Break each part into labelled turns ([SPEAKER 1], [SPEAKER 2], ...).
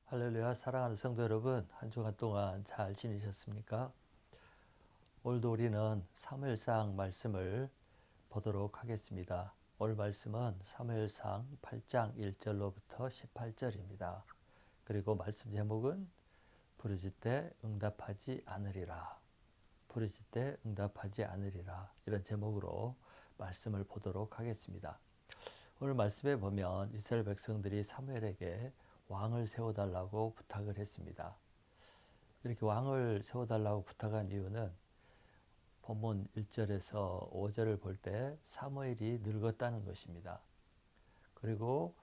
[SPEAKER 1] 할렐루야, 사랑하는 성도 여러분, 한 주간 동안 잘 지내셨습니까? 오늘도 우리는 사무엘상 말씀을 보도록 하겠습니다. 오늘 말씀은 사무엘상 8장 1절로부터 18절입니다. 그리고 말씀 제목은 부르짖되 응답하지 않으리라. 부르짖되 응답하지 않으리라. 이런 제목으로 말씀을 보도록 하겠습니다. 오늘 말씀에 보면 이스라엘 백성들이 사무엘에게 왕을 세워달라고 부탁을 했습니다. 이렇게 왕을 세워달라고 부탁한 이유는 본문 1절에서 5절을 볼 때 사무엘이 늙었다는 것입니다. 그리고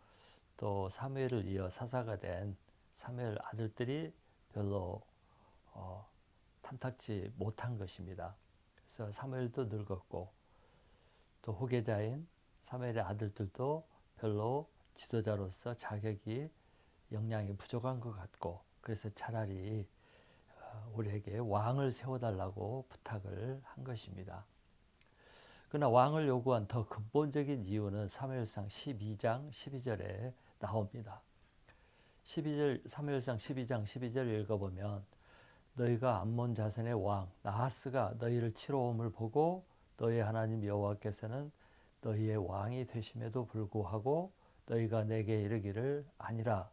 [SPEAKER 1] 또 사무엘을 이어 사사가 된 사무엘 아들들이 별로 탐탁지 못한 것입니다. 그래서 사무엘도 늙었고 또 후계자인 사무엘의 아들들도 별로 지도자로서 자격이 역량이 부족한 것 같고, 그래서 차라리 우리에게 왕을 세워달라고 부탁을 한 것입니다. 그러나 왕을 요구한 더 근본적인 이유는 사무엘상 12장 12절에 나옵니다. 사무엘상 12장 12절 읽어보면 너희가 암몬 자손의 왕 나하스가 너희를 치러 om을 보고 너희 하나님 여호와께서는 너희의 왕이 되심에도 불구하고 너희가 내게 이르기를 아니라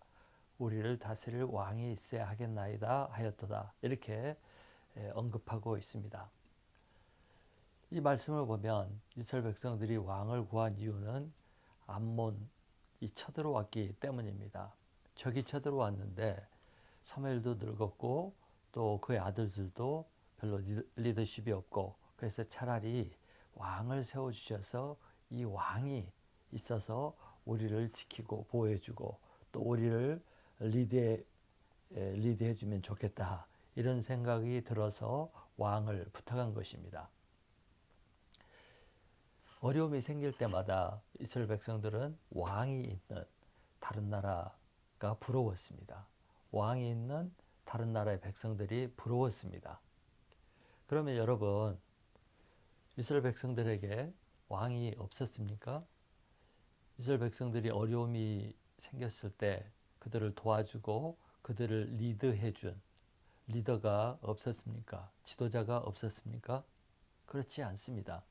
[SPEAKER 1] 우리를 다스릴 왕이 있어야 하겠나이다 하였도다. 이렇게 언급하고 있습니다. 이 말씀을 보면 이스라엘 백성들이 왕을 구한 이유는 암몬이 쳐들어왔기 때문입니다. 적이 쳐들어왔는데 사무엘도 늙었고 또 그의 아들들도 별로 리더십이 없고, 그래서 차라리 왕을 세워주셔서 이 왕이 있어서 우리를 지키고 보호해주고 또 우리를 리드해주면 좋겠다, 이런 생각이 들어서 왕을 부탁한 것입니다. 어려움이 생길 때마다 이스라엘 백성들은 왕이 있는 다른 나라가 부러웠습니다. 왕이 있는 다른 나라의 백성들이 부러웠습니다. 그러면 여러분, 이스라엘 백성들에게 왕이 없었습니까? 이스라엘 백성들이 어려움이 생겼을 때 그들을 도와주고 그들을 리드해준 리더가 없었습니까? 지도자가 없었습니까? 그렇지 않습니다.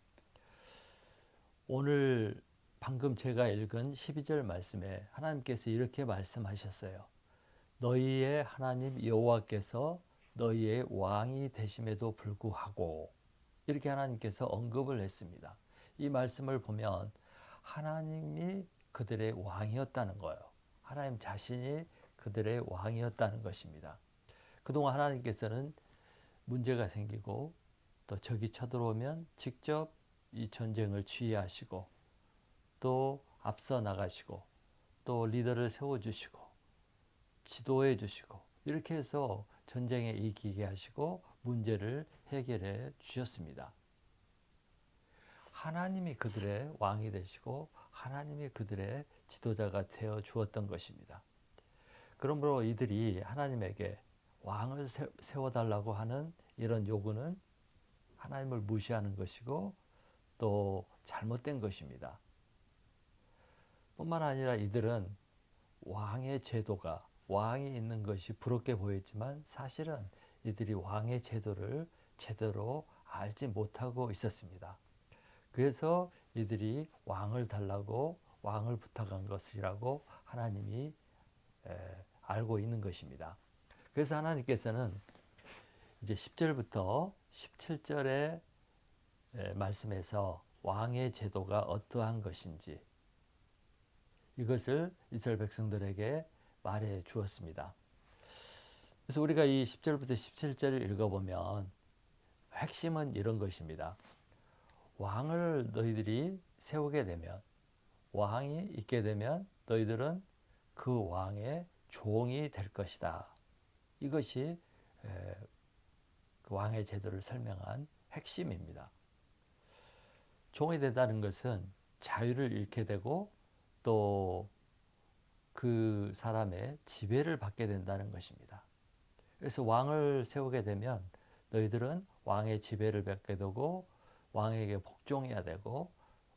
[SPEAKER 1] 오늘 방금 제가 읽은 12절 말씀에 하나님께서 이렇게 말씀하셨어요. 너희의 하나님 여호와께서 너희의 왕이 되심에도 불구하고, 이렇게 하나님께서 언급을 했습니다. 이 말씀을 보면 하나님이 그들의 왕이었다는 거예요. 하나님 자신이 그들의 왕이었다는 것입니다. 그동안 하나님께서는 문제가 생기고 또 적이 쳐들어오면 직접 이 전쟁을 지휘하시고 또 앞서 나가시고 또 리더를 세워주시고 지도해 주시고 이렇게 해서 전쟁에 이기게 하시고 문제를 해결해 주셨습니다. 하나님이 그들의 왕이 되시고 하나님이 그들의 지도자가 되어 주었던 것입니다. 그러므로 이들이 하나님에게 왕을 세워달라고 하는 이런 요구는 하나님을 무시하는 것이고 또 잘못된 것입니다. 뿐만 아니라 이들은 왕의 제도가, 왕이 있는 것이 부럽게 보였지만 사실은 이들이 왕의 제도를 제대로 알지 못하고 있었습니다. 그래서 이들이 왕을 달라고 왕을 부탁한 것이라고 하나님이 알고 있는 것입니다. 그래서 하나님께서는 이제 10절부터 17절의 말씀에서 왕의 제도가 어떠한 것인지 이것을 이스라엘 백성들에게 말해 주었습니다. 그래서 우리가 이 10절부터 17절을 읽어보면 핵심은 이런 것입니다. 왕을 너희들이 세우게 되면, 왕이 있게 되면 너희들은 그 왕의 종이 될 것이다. 이것이 그 왕의 제도를 설명한 핵심입니다. 종이 된다는 것은 자유를 잃게 되고 또 그 사람의 지배를 받게 된다는 것입니다. 그래서 왕을 세우게 되면 너희들은 왕의 지배를 받게 되고 왕에게 복종해야 되고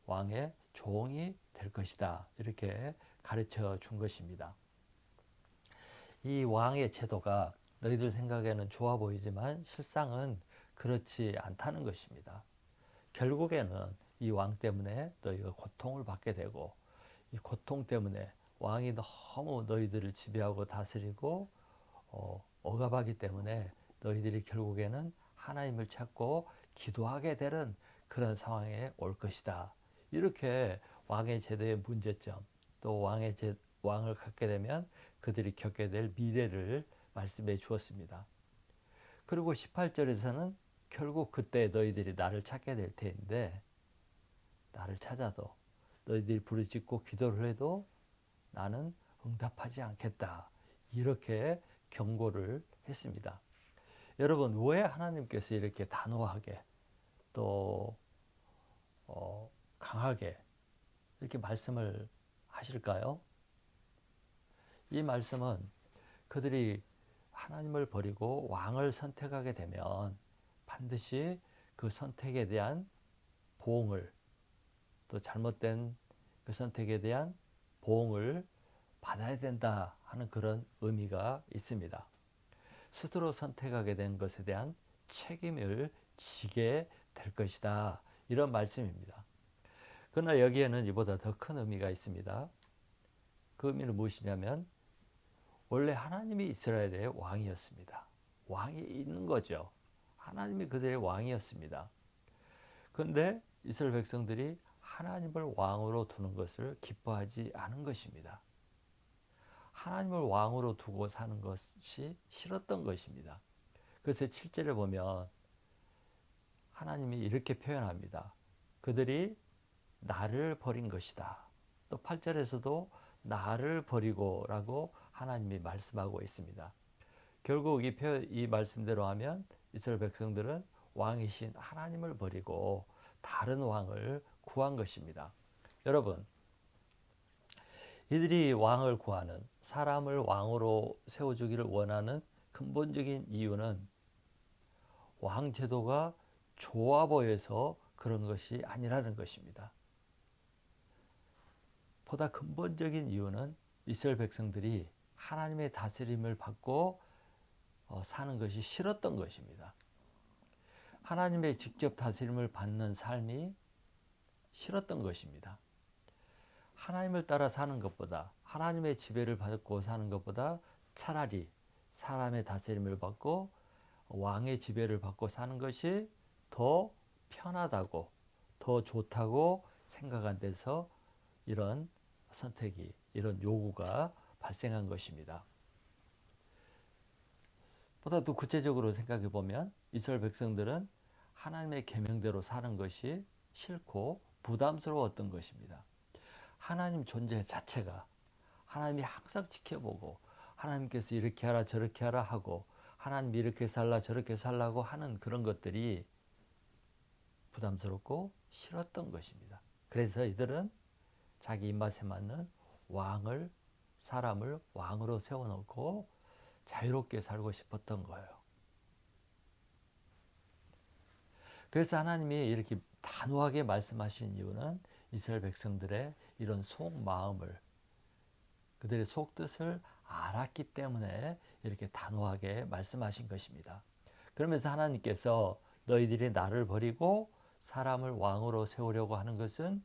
[SPEAKER 1] 왕의 종이 될 것이다. 이렇게 가르쳐 준 것입니다. 이 왕의 제도가 너희들 생각에는 좋아 보이지만 실상은 그렇지 않다는 것입니다. 결국에는 이 왕 때문에 너희가 고통을 받게 되고, 이 고통 때문에 왕이 너무 너희들을 지배하고 다스리고 억압하기 때문에 너희들이 결국에는 하나님을 찾고 기도하게 되는 그런 상황에 올 것이다. 이렇게 왕의 제도의 문제점, 또 왕을 갖게 되면 그들이 겪게 될 미래를 말씀해 주었습니다. 그리고 18절에서는 결국 그때 너희들이 나를 찾게 될 테인데, 나를 찾아도 너희들이 부르짖고 기도를 해도 나는 응답하지 않겠다. 이렇게 경고를 했습니다. 여러분, 왜 하나님께서 이렇게 단호하게 또 강하게 이렇게 말씀을 하실까요? 이 말씀은 그들이 하나님을 버리고 왕을 선택하게 되면 반드시 그 선택에 대한 보응을, 또 잘못된 그 선택에 대한 보응을 받아야 된다 하는 그런 의미가 있습니다. 스스로 선택하게 된 것에 대한 책임을 지게 될 것이다. 이런 말씀입니다. 그러나 여기에는 이보다 더 큰 의미가 있습니다. 그 의미는 무엇이냐면, 원래 하나님이 이스라엘의 왕이었습니다. 왕이 있는 거죠. 하나님이 그들의 왕이었습니다. 그런데 이스라엘 백성들이 하나님을 왕으로 두는 것을 기뻐하지 않은 것입니다. 하나님을 왕으로 두고 사는 것이 싫었던 것입니다. 그래서 7절에 보면 하나님이 이렇게 표현합니다. 그들이 나를 버린 것이다. 또 8절에서도 나를 버리고 라고 하나님이 말씀하고 있습니다. 결국 이 말씀대로 하면 이스라엘 백성들은 왕이신 하나님을 버리고 다른 왕을 구한 것입니다. 여러분, 이들이 왕을 구하는, 사람을 왕으로 세워주기를 원하는 근본적인 이유는 왕 제도가 좋아 보여서 그런 것이 아니라는 것입니다. 보다 근본적인 이유는 이스라엘 백성들이 하나님의 다스림을 받고 사는 것이 싫었던 것입니다. 하나님의 직접 다스림을 받는 삶이 싫었던 것입니다. 하나님을 따라 사는 것보다, 하나님의 지배를 받고 사는 것보다 차라리 사람의 다스림을 받고 왕의 지배를 받고 사는 것이 더 편하다고, 더 좋다고 생각한 데서 이런 선택이, 이런 요구가 발생한 것입니다. 보다 더 구체적으로 생각해 보면 이스라엘 백성들은 하나님의 계명대로 사는 것이 싫고 부담스러웠던 것입니다. 하나님 존재 자체가, 하나님이 항상 지켜보고 하나님께서 이렇게 하라 저렇게 하라 하고 하나님이 이렇게 살라 저렇게 살라고 하는 그런 것들이 부담스럽고 싫었던 것입니다. 그래서 이들은 자기 입맛에 맞는 사람을 왕으로 세워놓고 자유롭게 살고 싶었던 거예요. 그래서 하나님이 이렇게 단호하게 말씀하신 이유는 이스라엘 백성들의 이런 속마음을, 그들의 속뜻을 알았기 때문에 이렇게 단호하게 말씀하신 것입니다. 그러면서 하나님께서 너희들이 나를 버리고 사람을 왕으로 세우려고 하는 것은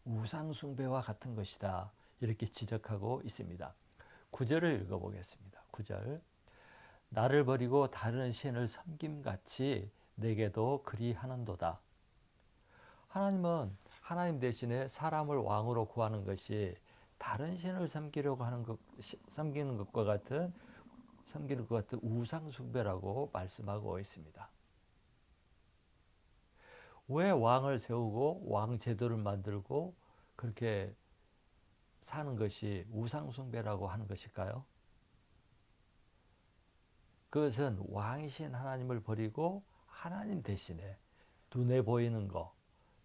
[SPEAKER 1] 우상숭배와 같은 것이다. 이렇게 지적하고 있습니다. 9절을 읽어보겠습니다. 9절. 나를 버리고 다른 신을 섬김같이 내게도 그리하는도다. 하나님은 하나님 대신에 사람을 왕으로 구하는 것이 다른 신을 섬기는 것과 같은 우상 숭배라고 말씀하고 있습니다. 왜 왕을 세우고 왕 제도를 만들고 그렇게 사는 것이 우상 숭배라고 하는 것일까요? 그것은 왕이신 하나님을 버리고 하나님 대신에 눈에 보이는 것,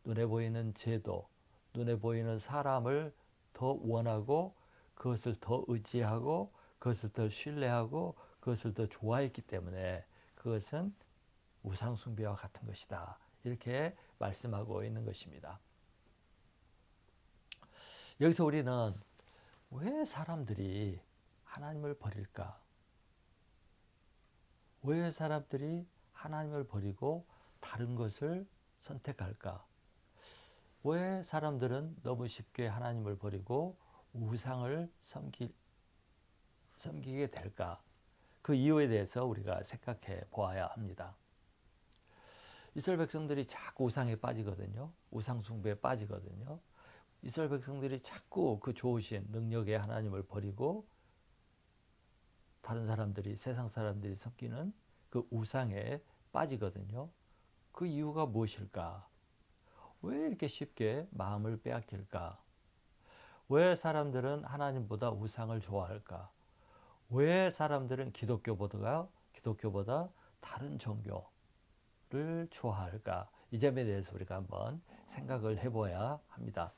[SPEAKER 1] 눈에 보이는 제도, 눈에 보이는 사람을 더 원하고 그것을 더 의지하고 그것을 더 신뢰하고 그것을 더 좋아했기 때문에 그것은 우상숭배와 같은 것이다. 이렇게 말씀하고 있는 것입니다. 여기서 우리는 왜 사람들이 하나님을 버릴까? 왜 사람들이 하나님을 버리고 다른 것을 선택할까? 왜 사람들은 너무 쉽게 하나님을 버리고 우상을 섬기게 될까? 그 이유에 대해서 우리가 생각해 보아야 합니다. 이스라엘 백성들이 자꾸 우상에 빠지거든요. 우상 숭배에 빠지거든요. 이스라엘 백성들이 자꾸 그 좋으신 능력의 하나님을 버리고 다른 사람들이, 세상 사람들이 섬기는 그 우상에 빠지거든요. 그 이유가 무엇일까? 왜 이렇게 쉽게 마음을 빼앗길까? 왜 사람들은 하나님보다 우상을 좋아할까? 왜 사람들은 기독교보다 다른 종교를 좋아할까? 이 점에 대해서 우리가 한번 생각을 해봐야 합니다.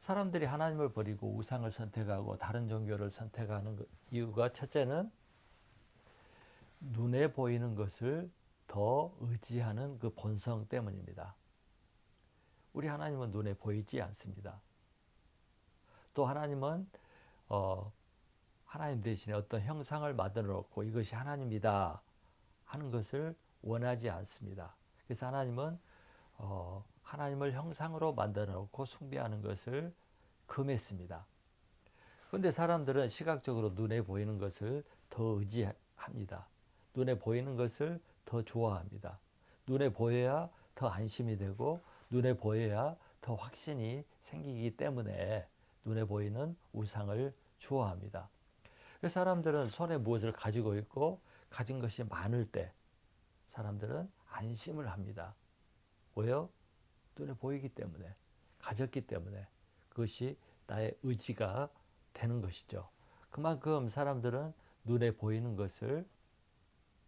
[SPEAKER 1] 사람들이 하나님을 버리고 우상을 선택하고 다른 종교를 선택하는 이유가, 첫째는 눈에 보이는 것을 더 의지하는 그 본성 때문입니다. 우리 하나님은 눈에 보이지 않습니다. 또 하나님은 하나님 대신에 어떤 형상을 만들어 놓고 이것이 하나님이다 하는 것을 원하지 않습니다. 그래서 하나님은 하나님을 형상으로 만들어 놓고 숭배하는 것을 금했습니다. 그런데 사람들은 시각적으로 눈에 보이는 것을 더 의지합니다. 눈에 보이는 것을 더 좋아합니다. 눈에 보여야 더 안심이 되고 눈에 보여야 더 확신이 생기기 때문에 눈에 보이는 우상을 좋아합니다. 그래서 사람들은 손에 무엇을 가지고 있고 가진 것이 많을 때 사람들은 안심을 합니다. 왜요? 눈에 보이기 때문에, 가졌기 때문에 그것이 나의 의지가 되는 것이죠. 그만큼 사람들은 눈에 보이는 것을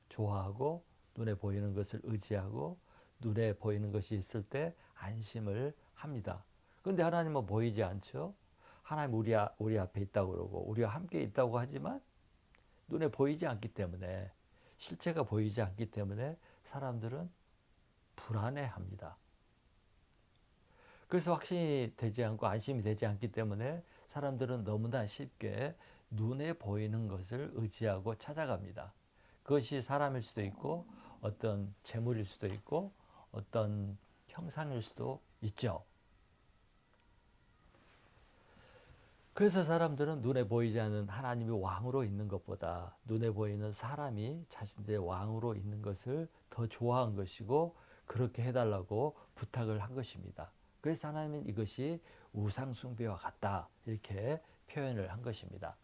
[SPEAKER 1] 좋아하고 눈에 보이는 것을 의지하고 눈에 보이는 것이 있을 때 안심을 합니다. 그런데 하나님은 보이지 않죠. 하나님 우리 앞에 있다고 그러고 우리와 함께 있다고 하지만 눈에 보이지 않기 때문에, 실체가 보이지 않기 때문에 사람들은 불안해합니다. 그래서 확신이 되지 않고 안심이 되지 않기 때문에 사람들은 너무나 쉽게 눈에 보이는 것을 의지하고 찾아갑니다. 그것이 사람일 수도 있고 어떤 재물일 수도 있고 어떤 형상일 수도 있죠. 그래서 사람들은 눈에 보이지 않는 하나님이 왕으로 있는 것보다 눈에 보이는 사람이 자신들의 왕으로 있는 것을 더 좋아한 것이고 그렇게 해달라고 부탁을 한 것입니다. 그래서 하나님은 이것이 우상 숭배와 같다 이렇게 표현을 한 것입니다.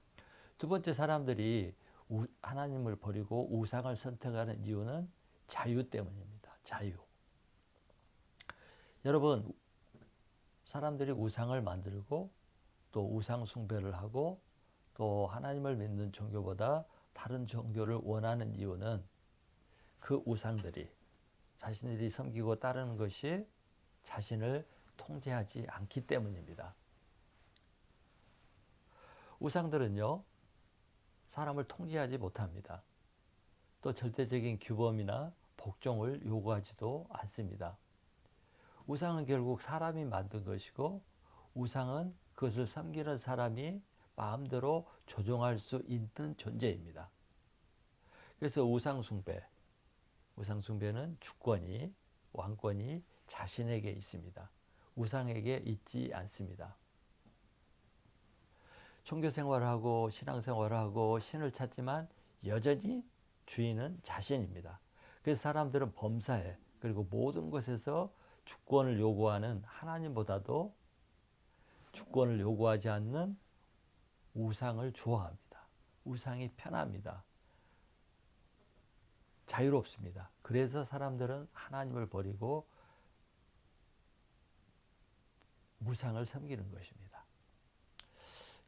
[SPEAKER 1] 두 번째, 사람들이 하나님을 버리고 우상을 선택하는 이유는 자유 때문입니다. 자유. 여러분, 사람들이 우상을 만들고 또 우상 숭배를 하고 또 하나님을 믿는 종교보다 다른 종교를 원하는 이유는 그 우상들이, 자신들이 섬기고 따르는 것이 자신을 통제하지 않기 때문입니다. 우상들은요, 사람을 통제하지 못합니다. 또 절대적인 규범이나 복종을 요구하지도 않습니다. 우상은 결국 사람이 만든 것이고 우상은 그것을 섬기는 사람이 마음대로 조종할 수 있는 존재입니다. 그래서 우상숭배는 주권이, 왕권이 자신에게 있습니다. 우상에게 있지 않습니다. 종교생활하고 신앙생활하고 신을 찾지만 여전히 주인은 자신입니다. 그래서 사람들은 범사에, 그리고 모든 것에서 주권을 요구하는 하나님보다도 주권을 요구하지 않는 우상을 좋아합니다. 우상이 편합니다. 자유롭습니다. 그래서 사람들은 하나님을 버리고 우상을 섬기는 것입니다.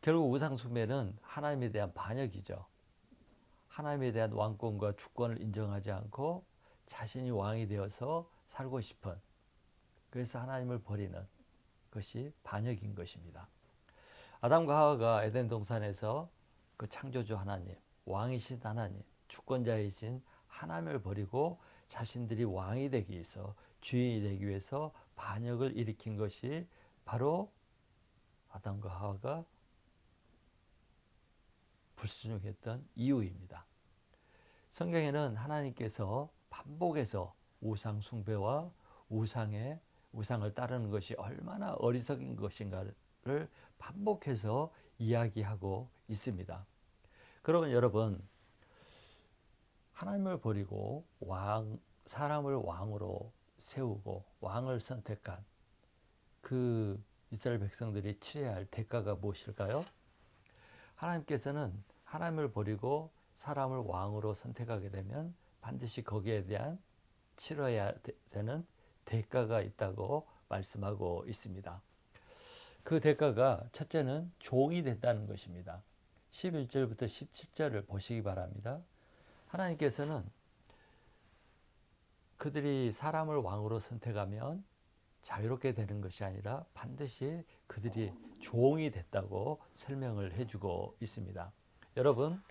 [SPEAKER 1] 결국 우상 숭배는 하나님에 대한 반역이죠. 하나님에 대한 왕권과 주권을 인정하지 않고 자신이 왕이 되어서 살고 싶은, 그래서 하나님을 버리는 것이 반역인 것입니다. 아담과 하와가 에덴 동산에서 그 창조주 하나님, 왕이신 하나님, 주권자이신 하나님을 버리고 자신들이 왕이 되기 위해서, 주인이 되기 위해서 반역을 일으킨 것이 바로 아담과 하와가 불순종했던 이유입니다. 성경에는 하나님께서 반복해서 우상 숭배와 우상을 따르는 것이 얼마나 어리석은 것인가를 반복해서 이야기하고 있습니다. 그러면 여러분, 하나님을 버리고 사람을 왕으로 세우고 왕을 선택한 그 이스라엘 백성들이 치러야 할 대가가 무엇일까요? 하나님께서는 하나님을 버리고 사람을 왕으로 선택하게 되면 반드시 거기에 대한 치러야 되는 대가가 있다고 말씀하고 있습니다. 그 대가가 첫째는 종이 된다는 것입니다. 11절부터 17절을 보시기 바랍니다. 하나님께서는 그들이 사람을 왕으로 선택하면 자유롭게 되는 것이 아니라 반드시 그들이 종이 됐다고 설명을 해주고 있습니다. 여러분,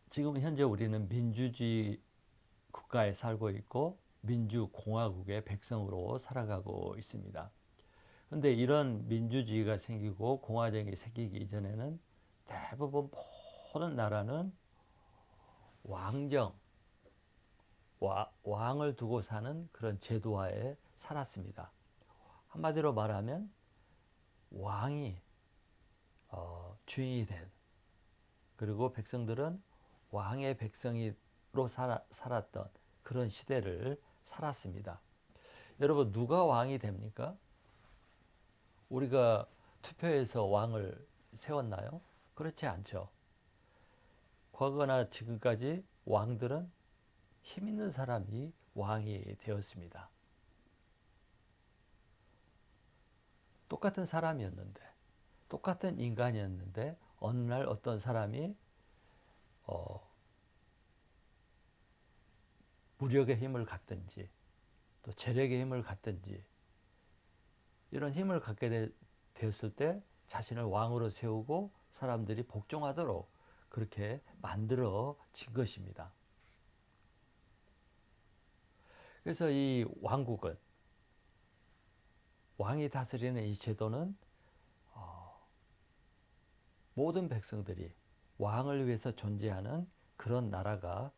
[SPEAKER 1] 지금 현재 우리는 민주주의 국가에 살고 있고 민주공화국의 백성으로 살아가고 있습니다. 그런데 이런 민주주의가 생기고 공화정이 생기기 이전에는 대부분 모든 나라는 왕을 두고 사는 그런 제도하에 살았습니다. 한마디로 말하면 왕이 주인이 된, 그리고 백성들은 왕의 백성으로 살았던 그런 시대를 살았습니다. 여러분, 누가 왕이 됩니까? 우리가 투표해서 왕을 세웠나요? 그렇지 않죠. 과거나 지금까지 왕들은 힘 있는 사람이 왕이 되었습니다. 똑같은 사람이었는데, 똑같은 인간이었는데 어느 날 어떤 사람이 무력의 힘을 갖든지 또 재력의 힘을 갖든지 이런 힘을 갖게 되었을 때 자신을 왕으로 세우고 사람들이 복종하도록 그렇게 만들어진 것입니다. 그래서 이 왕국은, 왕이 다스리는 이 제도는 모든 백성들이 왕을 위해서 존재하는 그런 나라가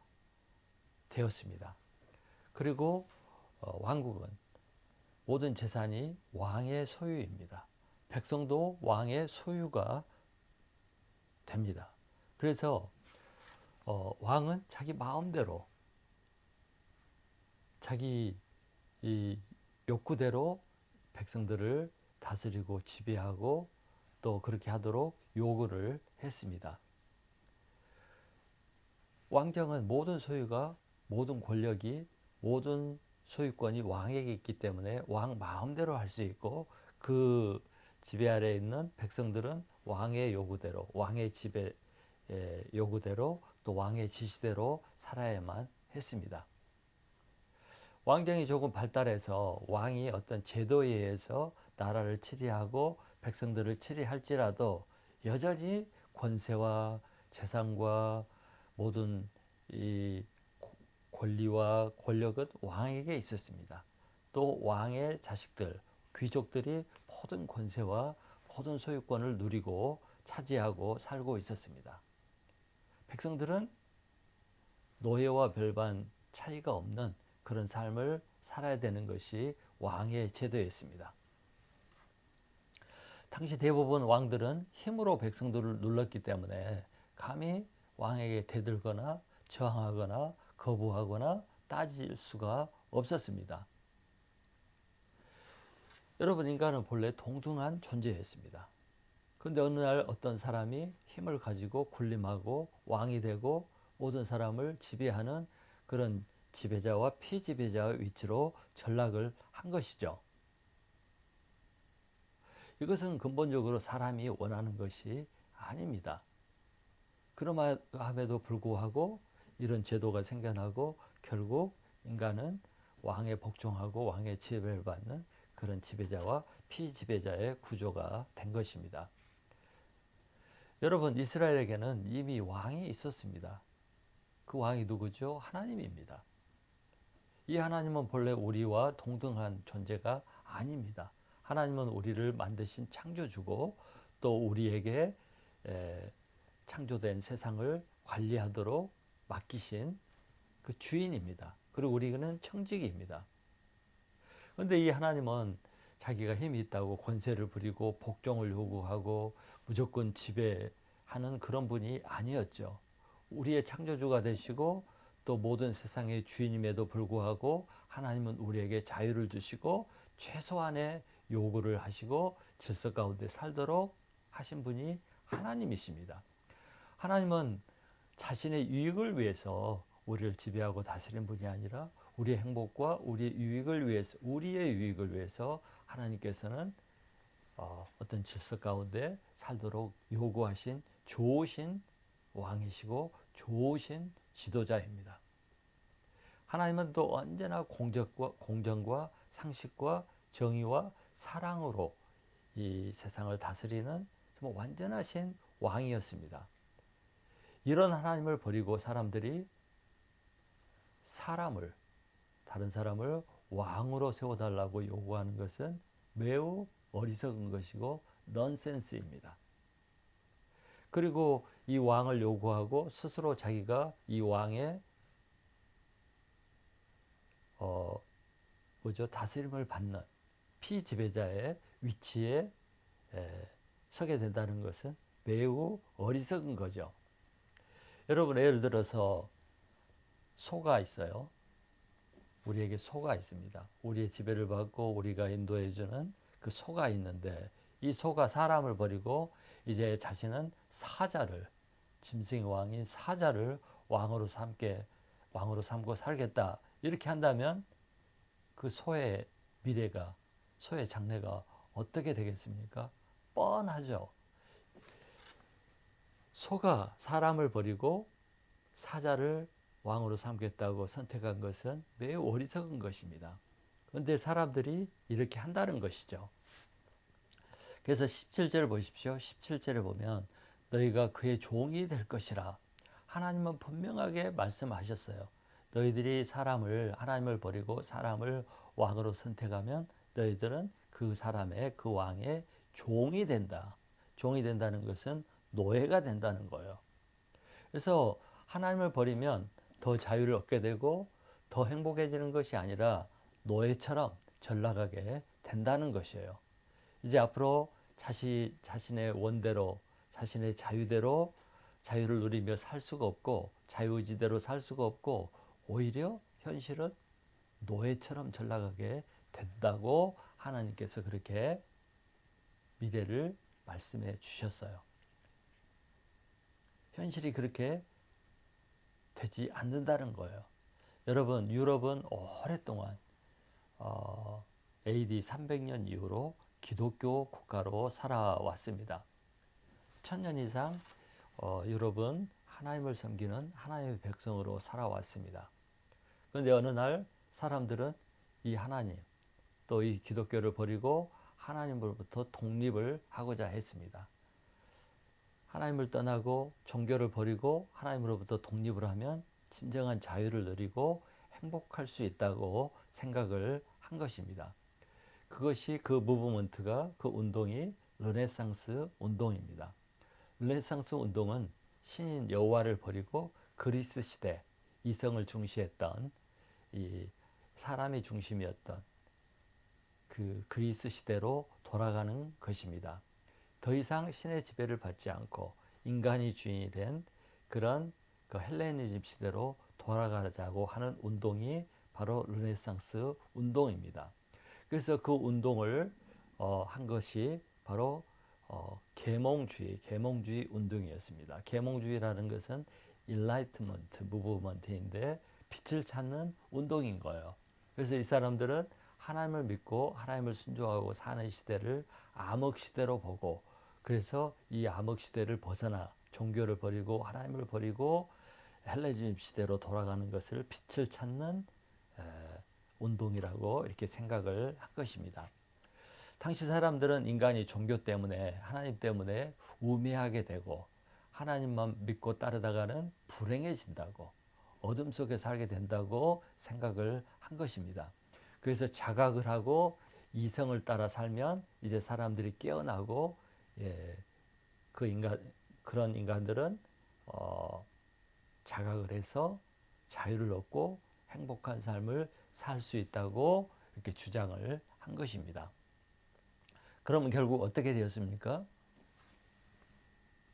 [SPEAKER 1] 되었습니다. 그리고 왕국은 모든 재산이 왕의 소유입니다. 백성도 왕의 소유가 됩니다. 그래서 왕은 자기 마음대로 자기 이 욕구대로 백성들을 다스리고 지배하고 또 그렇게 하도록 요구를 했습니다. 왕정은 모든 소유가, 모든 권력이, 모든 소유권이 왕에게 있기 때문에 왕 마음대로 할 수 있고, 그 지배 아래에 있는 백성들은 왕의 요구대로, 왕의 지배 요구대로, 또 왕의 지시대로 살아야만 했습니다. 왕정이 조금 발달해서 왕이 어떤 제도에 의해서 나라를 치리하고 백성들을 치리할지라도 여전히 권세와 재산과 모든 이 권리와 권력은 왕에게 있었습니다. 또 왕의 자식들, 귀족들이 모든 권세와 모든 소유권을 누리고 차지하고 살고 있었습니다. 백성들은 노예와 별반 차이가 없는 그런 삶을 살아야 되는 것이 왕의 제도였습니다. 당시 대부분 왕들은 힘으로 백성들을 눌렀기 때문에 감히 왕에게 대들거나 저항하거나 거부하거나 따질 수가 없었습니다. 여러분, 인간은 본래 동등한 존재였습니다. 그런데 어느 날 어떤 사람이 힘을 가지고 군림하고 왕이 되고 모든 사람을 지배하는 그런 지배자와 피지배자의 위치로 전락을 한 것이죠. 이것은 근본적으로 사람이 원하는 것이 아닙니다. 그럼에도 불구하고 이런 제도가 생겨나고 결국 인간은 왕에 복종하고 왕의 지배를 받는 그런 지배자와 피지배자의 구조가 된 것입니다. 여러분, 이스라엘에게는 이미 왕이 있었습니다. 그 왕이 누구죠? 하나님입니다. 이 하나님은 본래 우리와 동등한 존재가 아닙니다. 하나님은 우리를 만드신 창조주고 또 우리에게 창조된 세상을 관리하도록 맡기신 그 주인입니다. 그리고 우리는 청지기입니다. 그런데 이 하나님은 자기가 힘이 있다고 권세를 부리고 복종을 요구하고 무조건 지배하는 그런 분이 아니었죠. 우리의 창조주가 되시고 또 모든 세상의 주인임에도 불구하고 하나님은 우리에게 자유를 주시고 최소한의 요구를 하시고 질서 가운데 살도록 하신 분이 하나님이십니다. 하나님은 자신의 유익을 위해서 우리를 지배하고 다스리는 분이 아니라 우리의 행복과 우리의 유익을 위해서, 우리의 유익을 위해서 하나님께서는 어떤 질서 가운데 살도록 요구하신 좋으신 왕이시고 좋으신 지도자입니다. 하나님은 또 언제나 공정과 상식과 정의와 사랑으로 이 세상을 다스리는 정말 완전하신 왕이었습니다. 이런 하나님을 버리고 사람들이 다른 사람을 왕으로 세워달라고 요구하는 것은 매우 어리석은 것이고 넌센스입니다. 그리고 이 왕을 요구하고 스스로 자기가 이 왕의 다스림을 받는 피지배자의 위치에 서게 된다는 것은 매우 어리석은 거죠. 여러분, 예를 들어서 소가 있어요. 우리에게 소가 있습니다. 우리의 지배를 받고 우리가 인도해주는 그 소가 있는데 이 소가 사람을 버리고 이제 자신은 짐승의 왕인 사자를 왕으로 삼고 살겠다. 이렇게 한다면 그 소의 미래가, 소의 장래가 어떻게 되겠습니까? 뻔하죠. 소가 사람을 버리고 사자를 왕으로 삼겠다고 선택한 것은 매우 어리석은 것입니다. 그런데 사람들이 이렇게 한다는 것이죠. 그래서 17절을 보십시오. 17절에 보면 너희가 그의 종이 될 것이라. 하나님은 분명하게 말씀하셨어요. 너희들이 하나님을 버리고 사람을 왕으로 선택하면 너희들은 그 사람의, 그 왕의 종이 된다. 종이 된다는 것은 노예가 된다는 거예요. 그래서 하나님을 버리면 더 자유를 얻게 되고 더 행복해지는 것이 아니라 노예처럼 전락하게 된다는 것이에요. 이제 앞으로 자신의 원대로, 자신의 자유대로 자유를 누리며 살 수가 없고 자유의지대로 살 수가 없고 오히려 현실은 노예처럼 전락하게 된다고 하나님께서 그렇게 미래를 말씀해 주셨어요. 현실이 그렇게 되지 않는다는 거예요. 여러분, 유럽은 오랫동안 AD 300년 이후로 기독교 국가로 살아왔습니다. 1000년 이상 유럽은 하나님을 섬기는 하나님의 백성으로 살아왔습니다. 그런데 어느 날 사람들은 이 하나님, 또 이 기독교를 버리고 하나님으로부터 독립을 하고자 했습니다. 하나님을 떠나고 종교를 버리고 하나님으로부터 독립을 하면 진정한 자유를 누리고 행복할 수 있다고 생각을 한 것입니다. 그것이 그 무브먼트가, 그 운동이 르네상스 운동입니다. 르네상스 운동은 신인 여호와를 버리고 그리스 시대, 이성을 중시했던 이 사람이 중심이었던 그 그리스 시대로 돌아가는 것입니다. 더 이상 신의 지배를 받지 않고 인간이 주인이 된 그런 그 헬레니즘 시대로 돌아가자고 하는 운동이 바로 르네상스 운동입니다. 그래서 그 운동을 한 것이 바로 계몽주의 운동이었습니다. 계몽주의라는 것은 인라이트먼트 무브먼트인데 빛을 찾는 운동인 거예요. 그래서 이 사람들은 하나님을 믿고 하나님을 순종하고 사는 시대를 암흑시대로 보고, 그래서 이 암흑시대를 벗어나 종교를 버리고 하나님을 버리고 헬레니즘 시대로 돌아가는 것을 빛을 찾는 운동이라고 이렇게 생각을 한 것입니다. 당시 사람들은 인간이 종교 때문에, 하나님 때문에 우매하게 되고 하나님만 믿고 따르다가는 불행해진다고, 어둠 속에 살게 된다고 생각을 한 것입니다. 그래서 자각을 하고 이성을 따라 살면 이제 사람들이 깨어나고 그런 인간들은 어, 자각을 해서 자유를 얻고 행복한 삶을 살 수 있다고 이렇게 주장을 한 것입니다. 그러면 결국 어떻게 되었습니까?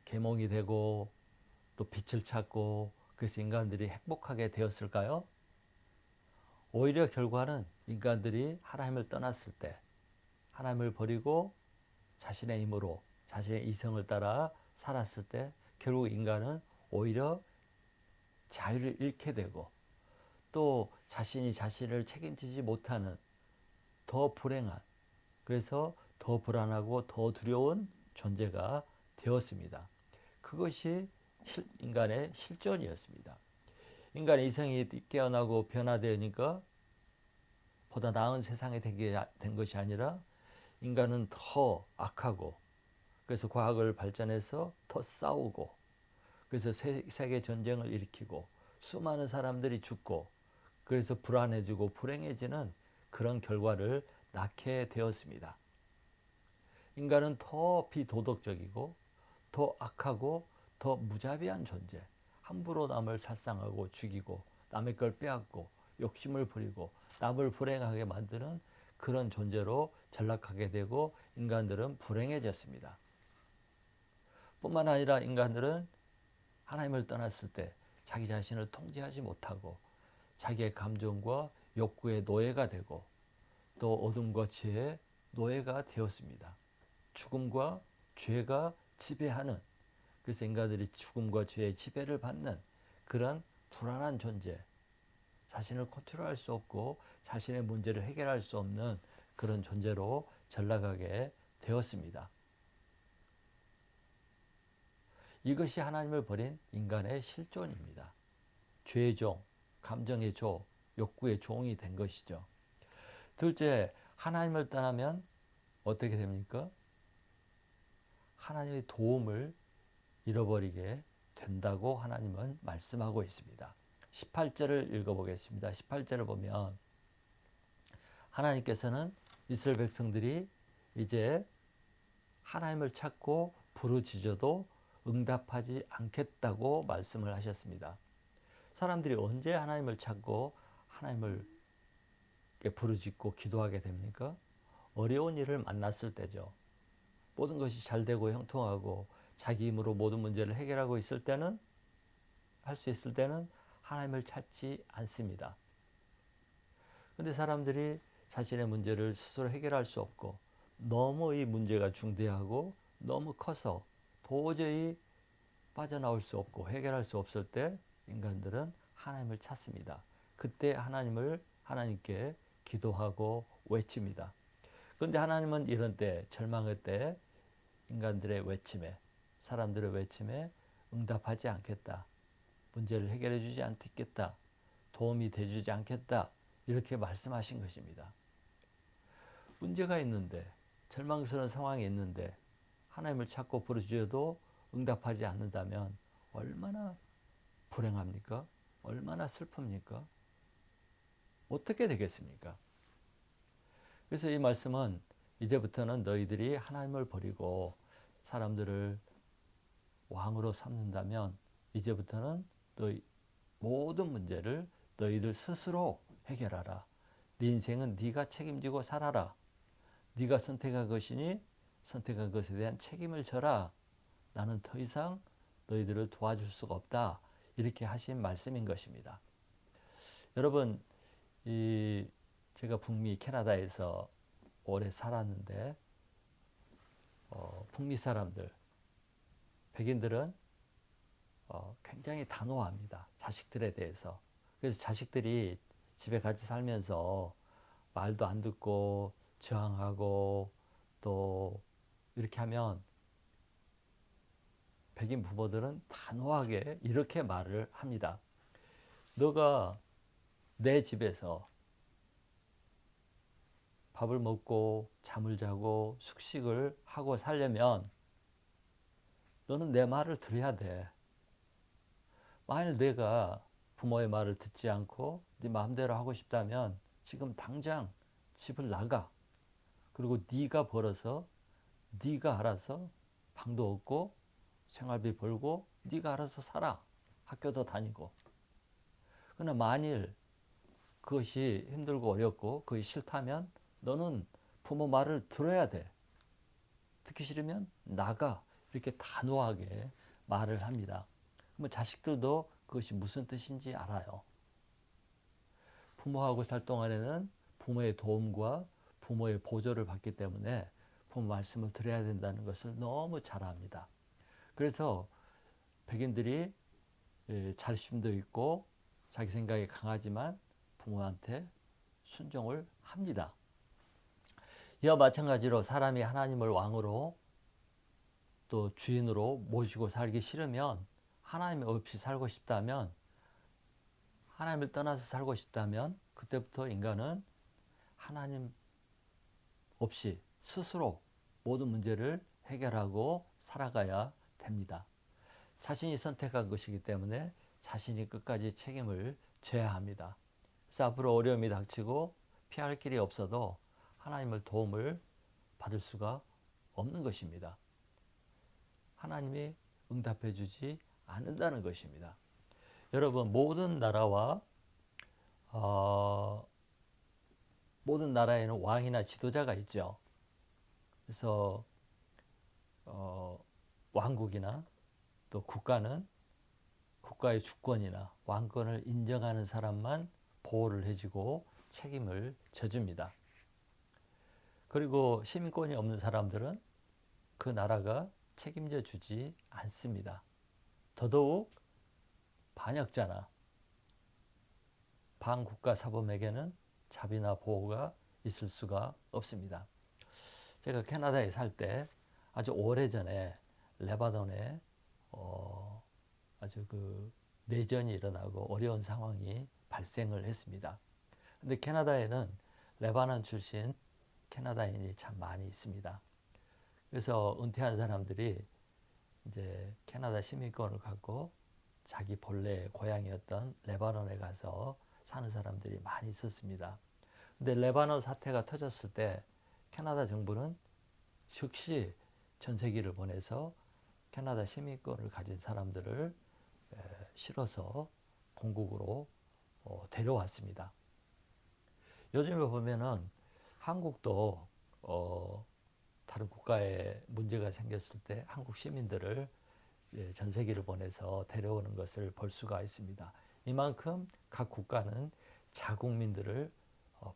[SPEAKER 1] 계몽이 되고 또 빛을 찾고 그래서 인간들이 행복하게 되었을까요? 오히려 결과는 인간들이 하나님을 떠났을 때, 하나님을 버리고 자신의 힘으로 자신의 이성을 따라 살았을 때 결국 인간은 오히려 자유를 잃게 되고 또 자신이 자신을 책임지지 못하는 더 불행한, 그래서 더 불안하고 더 두려운 존재가 되었습니다. 그것이 인간의 실존이었습니다. 인간의 이성이 깨어나고 변화되니까 보다 나은 세상이 된 것이 아니라 인간은 더 악하고, 그래서 과학을 발전해서 더 싸우고, 그래서 세계 전쟁을 일으키고 수많은 사람들이 죽고, 그래서 불안해지고 불행해지는 그런 결과를 낳게 되었습니다. 인간은 더 비도덕적이고 더 악하고 더 무자비한 존재, 함부로 남을 살상하고 죽이고 남의 걸 빼앗고 욕심을 부리고 남을 불행하게 만드는 그런 존재로 전락하게 되고 인간들은 불행해졌습니다. 뿐만 아니라 인간들은 하나님을 떠났을 때 자기 자신을 통제하지 못하고 자기의 감정과 욕구의 노예가 되고 또 어둠과 죄의 노예가 되었습니다. 죽음과 죄가 지배하는, 그래서 인간들이 죽음과 죄의 지배를 받는 그런 불안한 존재, 자신을 컨트롤할 수 없고 자신의 문제를 해결할 수 없는 그런 존재로 전락하게 되었습니다. 이것이 하나님을 버린 인간의 실존입니다. 죄의 종, 감정의 조, 욕구의 종이 된 것이죠. 둘째, 하나님을 떠나면 어떻게 됩니까? 하나님의 도움을 잃어버리게 된다고 하나님은 말씀하고 있습니다. 18절을 읽어보겠습니다. 18절을 보면 하나님께서는 이스라엘 백성들이 이제 하나님을 찾고 부르짖어도 응답하지 않겠다고 말씀을 하셨습니다. 사람들이 언제 하나님을 찾고 하나님을 부르짖고 기도하게 됩니까? 어려운 일을 만났을 때죠. 모든 것이 잘 되고 형통하고 자기 힘으로 모든 문제를 해결하고 있을 때는, 할 수 있을 때는 하나님을 찾지 않습니다. 근데 사람들이 자신의 문제를 스스로 해결할 수 없고 너무 이 문제가 중대하고 너무 커서 도저히 빠져나올 수 없고 해결할 수 없을 때 인간들은 하나님을 찾습니다. 그때 하나님께 기도하고 외칩니다. 그런데 하나님은 이런 때, 절망의 때 인간들의 외침에, 사람들의 외침에 응답하지 않겠다, 문제를 해결해 주지 않겠다, 도움이 돼 주지 않겠다, 이렇게 말씀하신 것입니다. 문제가 있는데, 절망스러운 상황이 있는데 하나님을 찾고 부르짖어도 응답하지 않는다면 얼마나 불행합니까? 얼마나 슬픕니까? 어떻게 되겠습니까? 그래서 이 말씀은 이제부터는 너희들이 하나님을 버리고 사람들을 왕으로 삼는다면 이제부터는 너희 모든 문제를 너희들 스스로 해결하라. 네 인생은 네가 책임지고 살아라. 네가 선택한 것이니 선택한 것에 대한 책임을 져라. 나는 더 이상 너희들을 도와줄 수가 없다. 이렇게 하신 말씀인 것입니다. 여러분, 제가 북미 캐나다에서 오래 살았는데 북미 사람들, 백인들은 굉장히 단호합니다. 자식들에 대해서. 그래서 자식들이 집에 같이 살면서 말도 안 듣고 저항하고 또 이렇게 하면 백인 부모들은 단호하게 이렇게 말을 합니다. 너가 내 집에서 밥을 먹고 잠을 자고 숙식을 하고 살려면 너는 내 말을 들어야 돼. 만일 내가 부모의 말을 듣지 않고 네 마음대로 하고 싶다면 지금 당장 집을 나가. 그리고 네가 벌어서 네가 알아서 방도 없고 생활비 벌고 네가 알아서 살아. 학교도 다니고. 그러나 만일 그것이 힘들고 어렵고 그것이 싫다면 너는 부모 말을 들어야 돼. 듣기 싫으면 나가. 이렇게 단호하게 말을 합니다. 그러면 자식들도 그것이 무슨 뜻인지 알아요. 부모하고 살 동안에는 부모의 도움과 부모의 보조를 받기 때문에 부모 말씀을 들어야 된다는 것을 너무 잘 압니다. 그래서 백인들이 자립심도 있고 자기 생각이 강하지만 부모한테 순종을 합니다. 이와 마찬가지로 사람이 하나님을 왕으로 또 주인으로 모시고 살기 싫으면, 하나님 없이 살고 싶다면, 하나님을 떠나서 살고 싶다면 그때부터 인간은 하나님 없이 스스로 모든 문제를 해결하고 살아가야 됩니다. 자신이 선택한 것이기 때문에 자신이 끝까지 책임을 져야 합니다. 그래서 앞으로 어려움이 닥치고 피할 길이 없어도 하나님을 도움을 받을 수가 없는 것입니다. 하나님이 응답해 주지 않는다는 것입니다. 여러분, 모든 나라에는 왕이나 지도자가 있죠. 그래서 왕국이나 또 국가는 국가의 주권이나 왕권을 인정하는 사람만 보호를 해주고 책임을 져줍니다. 그리고 시민권이 없는 사람들은 그 나라가 책임져 주지 않습니다. 더더욱 반역자나 반국가 사범에게는 자비나 보호가 있을 수가 없습니다. 제가 캐나다에 살 때 아주 오래전에 레바논에 아주 내전이 일어나고 어려운 상황이 발생을 했습니다. 근데 캐나다에는 레바논 출신 캐나다인이 참 많이 있습니다. 그래서 은퇴한 사람들이 이제 캐나다 시민권을 갖고 자기 본래 고향이었던 레바논에 가서 사는 사람들이 많이 있었습니다. 근데 레바논 사태가 터졌을 때 캐나다 정부는 즉시 전세기를 보내서 캐나다 시민권을 가진 사람들을 실어서 본국으로 데려왔습니다. 요즘에 보면은 한국도 다른 국가에 문제가 생겼을 때 한국 시민들을 전세기를 보내서 데려오는 것을 볼 수가 있습니다. 이만큼 각 국가는 자국민들을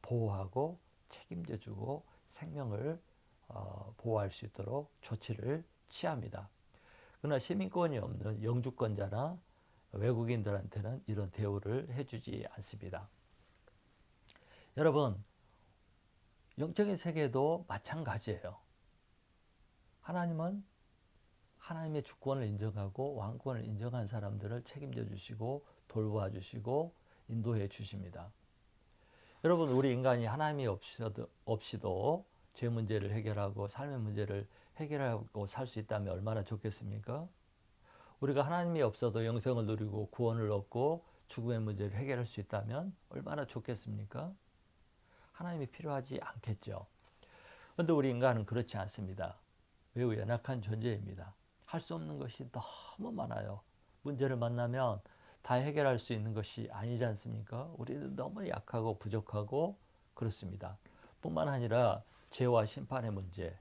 [SPEAKER 1] 보호하고 책임져주고 생명을 보호할 수 있도록 조치를 취합니다. 그러나 시민권이 없는 영주권자나 외국인들한테는 이런 대우를 해주지 않습니다. 여러분, 영적인 세계도 마찬가지예요. 하나님은 하나님의 주권을 인정하고 왕권을 인정한 사람들을 책임져 주시고 돌봐 주시고 인도해 주십니다. 여러분, 우리 인간이 하나님이 없이도 죄 문제를 해결하고 삶의 문제를 해결하고 살 수 있다면 얼마나 좋겠습니까? 우리가 하나님이 없어도 영생을 누리고 구원을 얻고 죽음의 문제를 해결할 수 있다면 얼마나 좋겠습니까? 하나님이 필요하지 않겠죠. 그런데 우리 인간은 그렇지 않습니다. 매우 연약한 존재입니다. 할 수 없는 것이 너무 많아요. 문제를 만나면 다 해결할 수 있는 것이 아니지 않습니까? 우리는 너무 약하고 부족하고 그렇습니다. 뿐만 아니라 죄와 심판의 문제,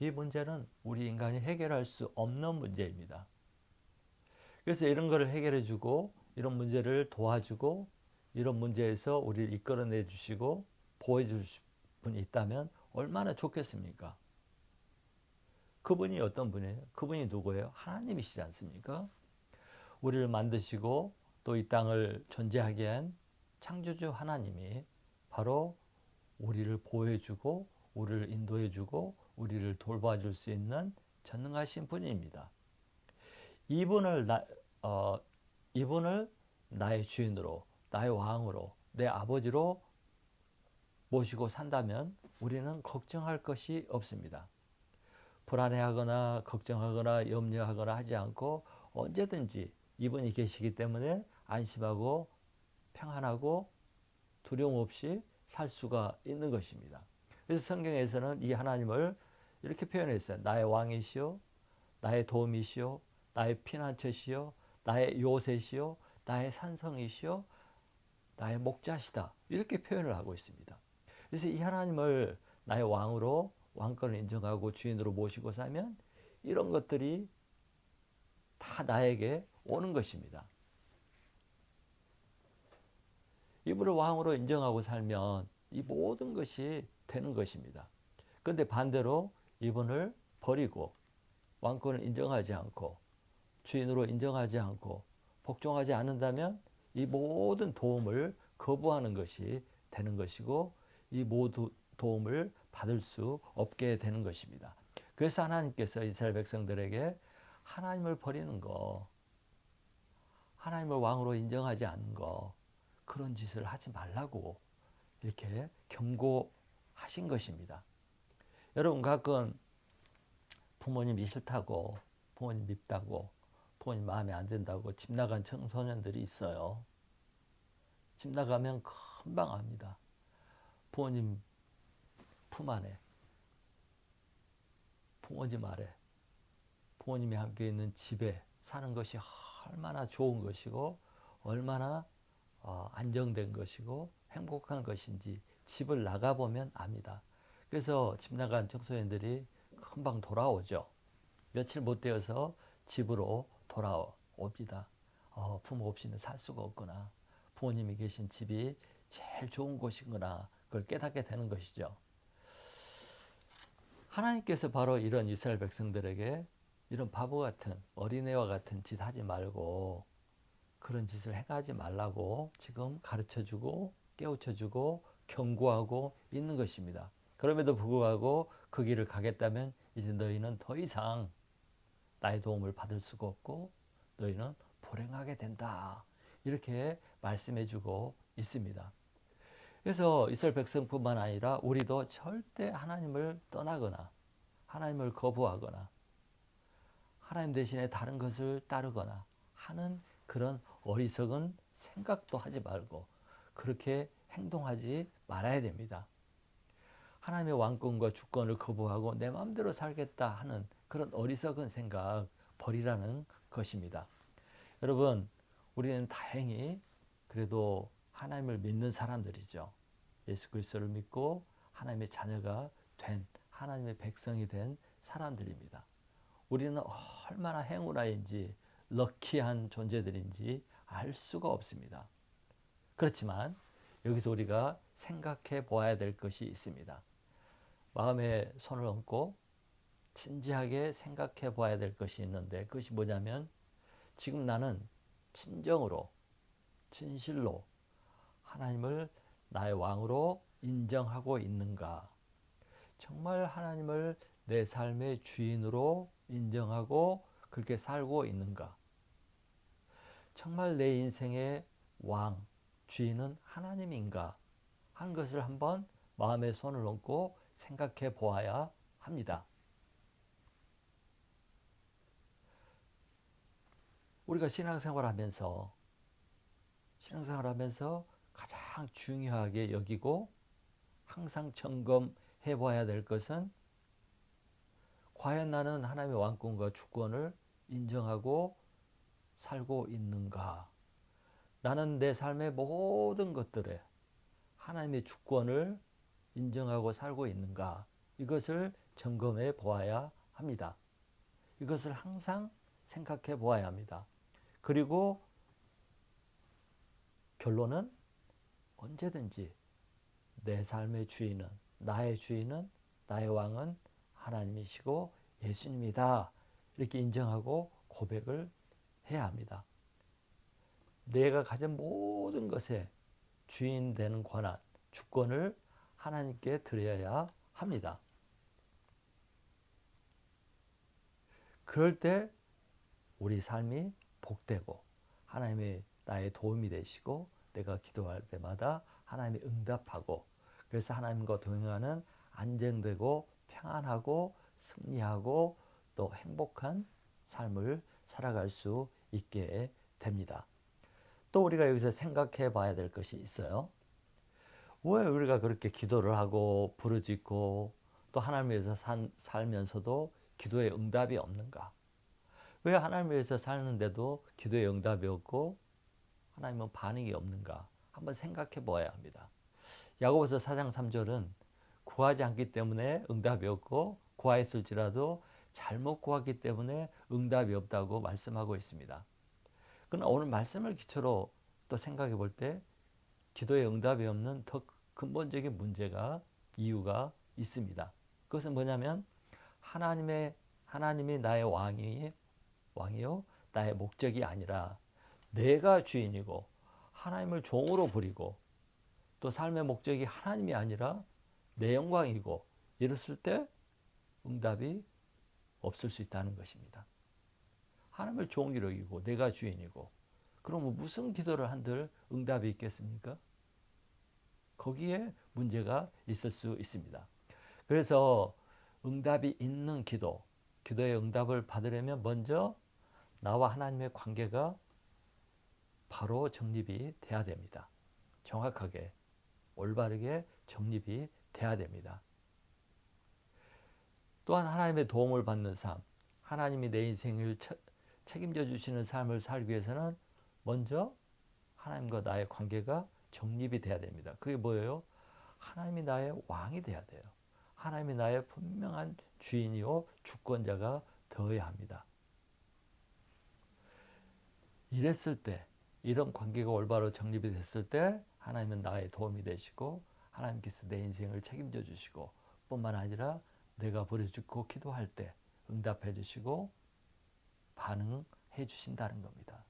[SPEAKER 1] 이 문제는 우리 인간이 해결할 수 없는 문제입니다. 그래서 이런 것을 해결해 주고 이런 문제를 도와주고 이런 문제에서 우리를 이끌어내 주시고 보호해 주실 분이 있다면 얼마나 좋겠습니까? 그분이 어떤 분이에요? 그분이 누구예요? 하나님이시지 않습니까? 우리를 만드시고 또 이 땅을 존재하게 한 창조주 하나님이 바로 우리를 보호해주고 우리를 인도해주고 우리를 돌봐줄 수 있는 전능하신 분입니다. 이분을 나의 주인으로, 나의 왕으로, 내 아버지로 모시고 산다면 우리는 걱정할 것이 없습니다. 불안해하거나 걱정하거나 염려하거나 하지 않고 언제든지 이분이 계시기 때문에 안심하고 평안하고 두려움 없이 살 수가 있는 것입니다. 그래서 성경에서는 이 하나님을 이렇게 표현했어요. 나의 왕이시오, 나의 도움이시오, 나의 피난처시오, 나의 요새시오, 나의 산성이시오, 나의 목자시다. 이렇게 표현을 하고 있습니다. 그래서 이 하나님을 나의 왕으로 왕권을 인정하고 주인으로 모시고 살면 이런 것들이 다 나에게 오는 것입니다. 이분을 왕으로 인정하고 살면 이 모든 것이 되는 것입니다. 그런데 반대로 이분을 버리고 왕권을 인정하지 않고 주인으로 인정하지 않고 복종하지 않는다면 이 모든 도움을 거부하는 것이 되는 것이고 이 모든 도움을 받을 수 없게 되는 것입니다. 그래서 하나님께서 이스라엘 백성들에게 하나님을 버리는 거, 하나님을 왕으로 인정하지 않는 거, 그런 짓을 하지 말라고 이렇게 경고하신 것입니다. 여러분 가끔 부모님이 싫다고, 부모님 밉다고, 부모님 마음에 안 든다고 집 나간 청소년들이 있어요. 집 나가면 금방 압니다. 부모님 품 안에, 부모님 아래, 부모님이 함께 있는 집에 사는 것이 얼마나 좋은 것이고 얼마나 안정된 것이고 행복한 것인지 집을 나가보면 압니다. 그래서 집 나간 청소년들이 금방 돌아오죠. 며칠 못 되어서 집으로 돌아옵니다. 부모 없이는 살 수가 없구나. 부모님이 계신 집이 제일 좋은 곳이구나. 그걸 깨닫게 되는 것이죠. 하나님께서 바로 이런 이스라엘 백성들에게 이런 바보 같은 어린애와 같은 짓 하지 말고 그런 짓을 행하지 말라고 지금 가르쳐주고 깨우쳐주고 경고하고 있는 것입니다. 그럼에도 불구하고 그 길을 가겠다면 이제 너희는 더 이상 나의 도움을 받을 수가 없고 너희는 불행하게 된다. 이렇게 말씀해주고 있습니다. 그래서 이스라엘 백성뿐만 아니라 우리도 절대 하나님을 떠나거나 하나님을 거부하거나 하나님 대신에 다른 것을 따르거나 하는 그런 어리석은 생각도 하지 말고 그렇게 행동하지 말아야 됩니다. 하나님의 왕권과 주권을 거부하고 내 마음대로 살겠다 하는 그런 어리석은 생각 버리라는 것입니다. 여러분, 우리는 다행히 그래도 하나님을 믿는 사람들이죠. 예수 그리스도를 믿고 하나님의 자녀가 된 하나님의 백성이 된 사람들입니다. 우리는 얼마나 행운아인지 럭키한 존재들인지 알 수가 없습니다. 그렇지만 여기서 우리가 생각해 보아야 될 것이 있습니다. 마음에 손을 얹고 진지하게 생각해 보아야 될 것이 있는데 그것이 뭐냐면 지금 나는 진정으로 진실로 하나님을 나의 왕으로 인정하고 있는가? 정말 하나님을 내 삶의 주인으로 인정하고 그렇게 살고 있는가? 정말 내 인생의 왕, 주인은 하나님인가? 하는 것을 한번 마음에 손을 얹고 생각해 보아야 합니다. 우리가 신앙생활하면서 가장 중요하게 여기고 항상 점검해 봐야 될 것은 과연 나는 하나님의 왕권과 주권을 인정하고 살고 있는가? 나는 내 삶의 모든 것들에 하나님의 주권을 인정하고 살고 있는가? 이것을 점검해 보아야 합니다. 이것을 항상 생각해 보아야 합니다. 그리고 결론은 언제든지 내 삶의 주인은, 나의 주인은, 나의 왕은 하나님이시고 예수님이다. 이렇게 인정하고 고백을 해야 합니다. 내가 가진 모든 것에 주인 되는 권한, 주권을 하나님께 드려야 합니다. 그럴 때 우리 삶이 복되고 하나님의 나의 도움이 되시고 내가 기도할 때마다 하나님이 응답하고 그래서 하나님과 동행하는 안정되고 평안하고 승리하고 또 행복한 삶을 살아갈 수 있게 됩니다. 또 우리가 여기서 생각해 봐야 될 것이 있어요. 왜 우리가 그렇게 기도를 하고 부르짖고 또 하나님을 위해서 살면서도 기도의 응답이 없는가? 왜 하나님을 위해서 사는데도 기도의 응답이 없고 하나님은 반응이 없는가? 한번 생각해 보아야 합니다. 야고보서 4장 3절은 구하지 않기 때문에 응답이 없고 구하였을지라도 잘못 구하기 때문에 응답이 없다고 말씀하고 있습니다. 그러나 오늘 말씀을 기초로 또 생각해 볼 때 기도의 응답이 없는 더 근본적인 문제가 이유가 있습니다. 그것은 뭐냐면 하나님이 나의 왕이요 나의 목적이 아니라 내가 주인이고 하나님을 종으로 부리고 또 삶의 목적이 하나님이 아니라 내 영광이고 이랬을 때 응답이 없을 수 있다는 것입니다. 하나님을 종으로 여기고 내가 주인이고 그러면 무슨 기도를 한들 응답이 있겠습니까? 거기에 문제가 있을 수 있습니다. 그래서 응답이 있는 기도의 응답을 받으려면 먼저 나와 하나님의 관계가 바로 정립이 돼야 됩니다. 정확하게 올바르게 정립이 돼야 됩니다. 또한 하나님의 도움을 받는 삶, 하나님이 내 인생을 책임져 주시는 삶을 살기 위해서는 먼저 하나님과 나의 관계가 정립이 돼야 됩니다. 그게 뭐예요? 하나님이 나의 왕이 돼야 돼요. 하나님이 나의 분명한 주인이요 주권자가 되어야 합니다. 이랬을 때, 이런 관계가 올바로 정립이 됐을 때 하나님은 나의 도움이 되시고 하나님께서 내 인생을 책임져 주시고 뿐만 아니라 내가 부르짖고 기도할 때 응답해 주시고 반응해 주신다는 겁니다.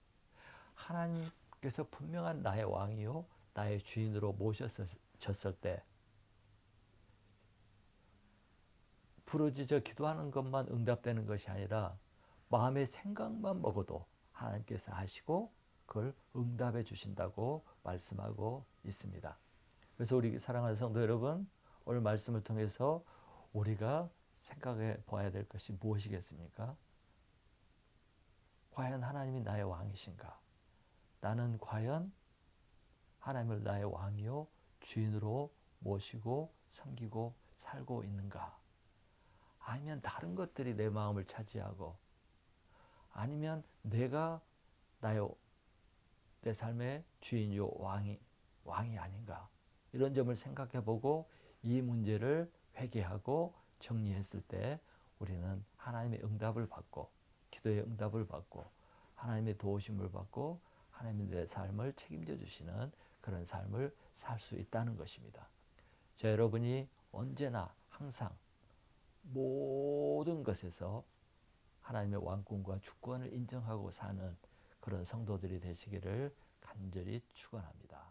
[SPEAKER 1] 하나님께서 분명한 나의 왕이요 나의 주인으로 모셨을 때 부르짖어 기도하는 것만 응답되는 것이 아니라 마음의 생각만 먹어도 하나님께서 하시고 그걸 응답해 주신다고 말씀하고 있습니다. 그래서 우리 사랑하는 성도 여러분, 오늘 말씀을 통해서 우리가 생각해 봐야 될 것이 무엇이겠습니까? 과연 하나님이 나의 왕이신가? 나는 과연 하나님을 나의 왕이요 주인으로 모시고 섬기고 살고 있는가? 아니면 다른 것들이 내 마음을 차지하고 아니면 내가 내 삶의 주인이요 왕이 아닌가? 이런 점을 생각해 보고 이 문제를 회개하고 정리했을 때 우리는 하나님의 응답을 받고 기도의 응답을 받고 하나님의 도우심을 받고 하나님이 내 삶을 책임져 주시는 그런 삶을 살 수 있다는 것입니다. 여러분이 언제나 항상 모든 것에서 하나님의 왕권과 주권을 인정하고 사는 그런 성도들이 되시기를 간절히 축원합니다.